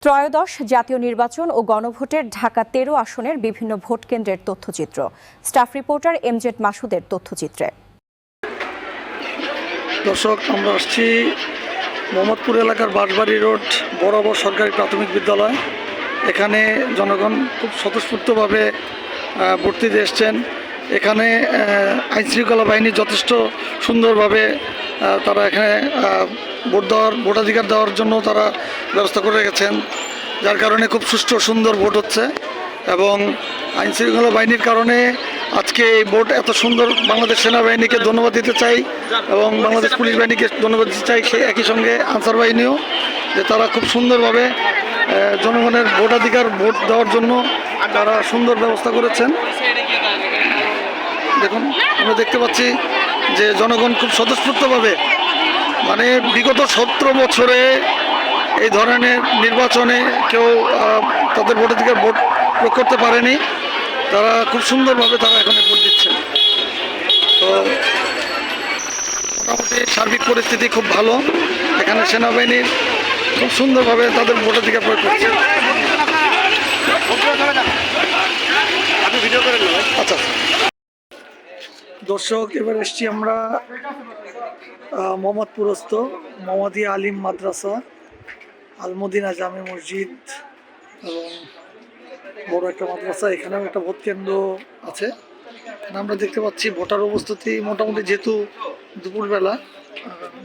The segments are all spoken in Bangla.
ত্রয়োদশ জাতীয় নির্বাচন ও গণভোটের ঢাকা ১৩ আসনের বিভিন্ন ভোট কেন্দ্রের তথ্যচিত্র। স্টাফ রিপোর্টার এমজেড মাসুদের তথ্যচিত্রে। দর্শক, আমরা আসছি মোহাম্মদপুর এলাকার বাঁশবাড়ি রোড বরাবর সরকারি প্রাথমিক বিদ্যালয়। এখানে জনগণ খুব স্বতঃস্ফূর্তভাবে ভোট দিতে এসছেন। এখানে আইনশৃঙ্খলা বাহিনী যথেষ্ট সুন্দরভাবে তারা এখানে ভোটাধিকার দেওয়ার জন্য তারা ব্যবস্থা করে রেখেছেন, যার কারণে খুব সুষ্ঠু সুন্দর ভোট হচ্ছে। এবং আইনশৃঙ্খলা বাহিনীর কারণে আজকে এই ভোট এত সুন্দর, বাংলাদেশ সেনাবাহিনীকে ধন্যবাদ দিতে চাই এবং বাংলাদেশ পুলিশ বাহিনীকে ধন্যবাদ দিতে চাই, সে একই সঙ্গে আনসার বাহিনীও, যে তারা খুব সুন্দরভাবে জনগণের ভোটাধিকার ভোট দেওয়ার জন্য তারা সুন্দর ব্যবস্থা করেছেন। দেখুন, আমরা দেখতে পাচ্ছি যে জনগণ খুব স্বতঃস্ফূর্তভাবে, মানে বিগত 17 বছরে এই ধরনের নির্বাচনে কেউ তাদের ভোটাধিকার ভোট প্রয়োগ করতে পারেনি। তারা খুব সুন্দরভাবে তারা এখানে ভোট দিচ্ছেন। তো মোটামুটি সার্বিক পরিস্থিতি খুব ভালো। এখানে সেনাবাহিনীর খুব সুন্দরভাবে তাদের ভোটাধিকার প্রয়োগ করছে। আচ্ছা দর্শক, এবার এসছি আমরা মোহাম্মদপুরস্থ মোহাম্মদিয়া আলিম মাদ্রাসা, আলমদিনা জামে মসজিদ এবং বড় একটা মাদ্রাসা। এখানেও একটা ভোট কেন্দ্র আছে। আমরা দেখতে পাচ্ছি ভোটার উপস্থিতি মোটামুটি, যেহেতু দুপুরবেলা,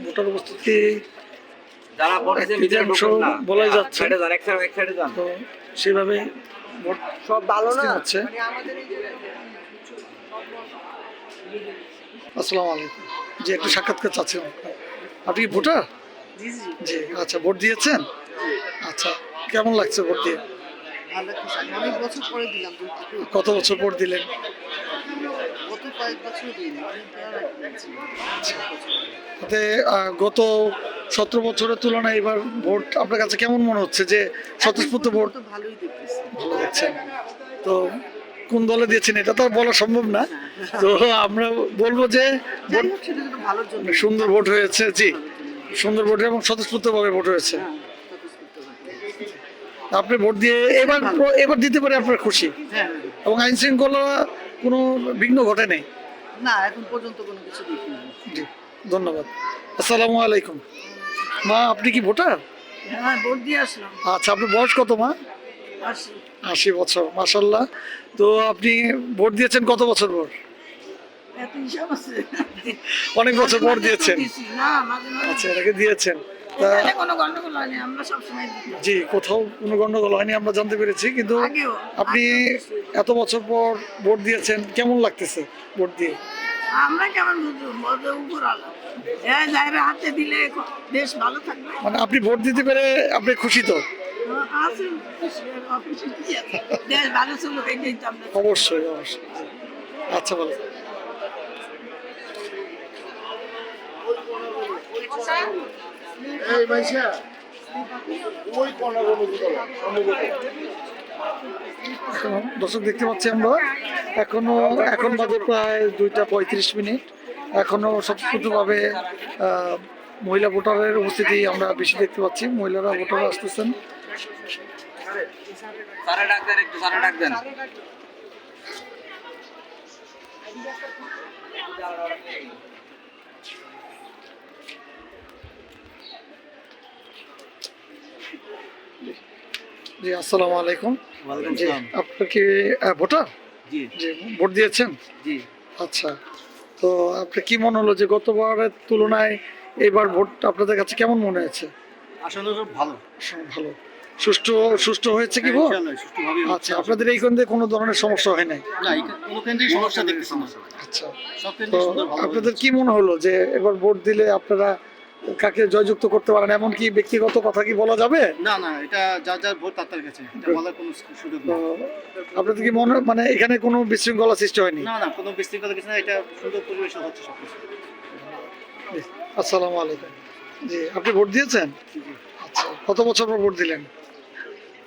ভোটার উপস্থিতি বলাই যাচ্ছে, তো সেভাবে ভোট সব ভালো না হচ্ছে। আসসালামু আলাইকুম, জি একটু সাক্ষাৎকার চাচ্ছি। আপনি কি ভোটার? জি, আচ্ছা, ভোট দিয়েছেন? আচ্ছা, কেমন লাগছে ভোট দিয়ে? কত বছর ভোট দিলেন? গত 17 বছরের তুলনায় এবার ভোট আপনার কাছে কেমন মনে হচ্ছে? যে স্বতঃস্ফূর্ত ভোট ভালো দেখছেন। তো কোন দলে দিয়েছেন এটা তো বলা সম্ভব না, তো আমরা বলবো যে সুন্দর ভোট হয়েছে। জি, সুন্দর ভোট এবং স্বতঃস্ফূর্তভাবে ভোট হয়েছে। আপনি ভোট দিয়ে এবার দিতে পারে আপনার খুশি, এবং আইন শৃঙ্খলা কোনো বিঘ্ন ঘটে নেই না, এখন পর্যন্ত কোনো কিছু দেখিনি। জি, ধন্যবাদ। আসসালামু আলাইকুম। মা, আপনি কি ভোটার? হ্যাঁ, ভোট দিয়ে আসলাম। আচ্ছা, আপনার বয়স কত মা? 80 বছর, মাশাআল্লাহ। তো আপনি ভোট দিয়েছেন কত বছর পর? অনেক বছর পর দিয়েছেন। আচ্ছা, এটাকে দিয়েছেন। জি, কোথাও কোনো গন্ডগোল হয়নি, আমরা জানতে পেরেছি। কিন্তু আপনি এত বছর পর ভোট দিয়েছেন, কেমন লাগতেছে ভোট দিয়ে? আমরা কেমন হাতে দিলে দেশ ভালো থাকবে। মানে আপনি ভোট দিতে পেরে আপনি খুশি তো? অবশ্যই অবশ্যই। আচ্ছা, ভালো। দর্শক, দেখতে পাচ্ছি আমরা এখন বাজে প্রায় 2:35। এখনো স্বতঃস্ফূর্তভাবে মহিলা ভোটারের উপস্থিতি আমরা বেশি দেখতে পাচ্ছি। মহিলারা ভোটার আসতেছেন। জি, আসসালামু আলাইকুম। জি, আপনার কি ভোটার? জি, ভোট দিয়েছেন? জি। আচ্ছা, তো আপনার কি মনে হলো যে গতবারের তুলনায় এবার ভোট আপনাদের কাছে কেমন মনে হয়েছে? আসলে ভালো ভালো। সুষ্ঠু হয়েছে কি ভোট? আচ্ছা, আপনাদের এই কেন্দ্রে কোনো ধরনের সমস্যা হয় নাই? না, কোনো কেন্দ্রেই সমস্যা দেখতেছি না। আচ্ছা, তো আপনাদের কি মনে হলো যে এবার ভোট দিলে আপনারা কাকে জয়যুক্ত করতে পারেন? এমন কি ব্যক্তিগত কথা কি বলা যাবে? না না, এটা যার ভোট তার কাছে, এটা বলার কোনো সুযোগ নেই। আপনাদের কি মানে এখানে কোনো বিশৃঙ্খলা সৃষ্টি হয়নি? না না, কোনো বিশৃঙ্খলা কিছু না, এটা সুন্দর পরিবেশে হচ্ছে সবকিছু। আসসালামু আলাইকুম। জি, আপনি ভোট দিয়েছেন? আচ্ছা, কত বছর পর ভোট দিলেন?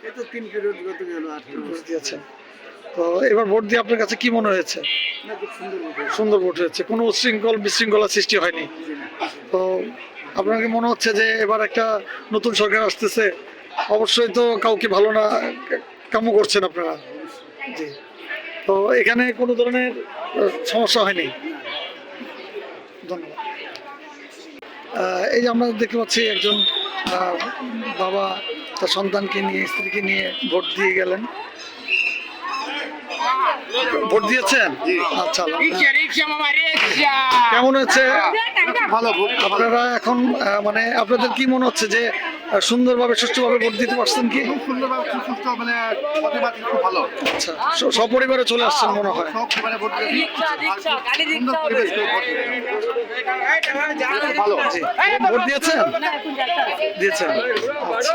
এই তো 3 পিরিয়ড গত গেল 18 ভোট দিয়েছেন। তো এবার ভোট দিয়ে আপনার কাছে কি মনে হয়েছে? না, খুব সুন্দর ভোট হয়েছে, কোনো বিশৃঙ্খলা সৃষ্টি হয়নি। তো আপনার কি মনে হচ্ছে যে এবার একটা নতুন সরকার আসতেছে, অবশ্যই তো কাউকে ভালো না কাম্য করছেন আপনারা। জি, তো এখানে কোনো ধরনের সমস্যা হয়নি। ধন্যবাদ। এই যে আমরা দেখতে পাচ্ছি একজন বাবা তার সন্তানকে নিয়ে, স্ত্রীকে নিয়ে ভোট দিয়ে গেলেন। ভোট দিয়েছেন? আচ্ছা, কেমন হয়েছে? ভালো ভোট আপনারা এখন মানে আপনাদের কি মনে হচ্ছে যে সুন্দরভাবে সুষ্ঠুভাবে ভোট দিতে পারছেন কি? খুব সুন্দরভাবে খুব সুস্থ মানে প্রতিবাদী খুব ভালো। আচ্ছা, সপরিবারে চলে আসছেন মনে হয়। সব মানে ভোট দিয়েছি। সুন্দর পরিবেশ করে ভোট দিয়েছি। ভালো। জি, ভোট দিয়েছেন? দিয়েছেন। আচ্ছা।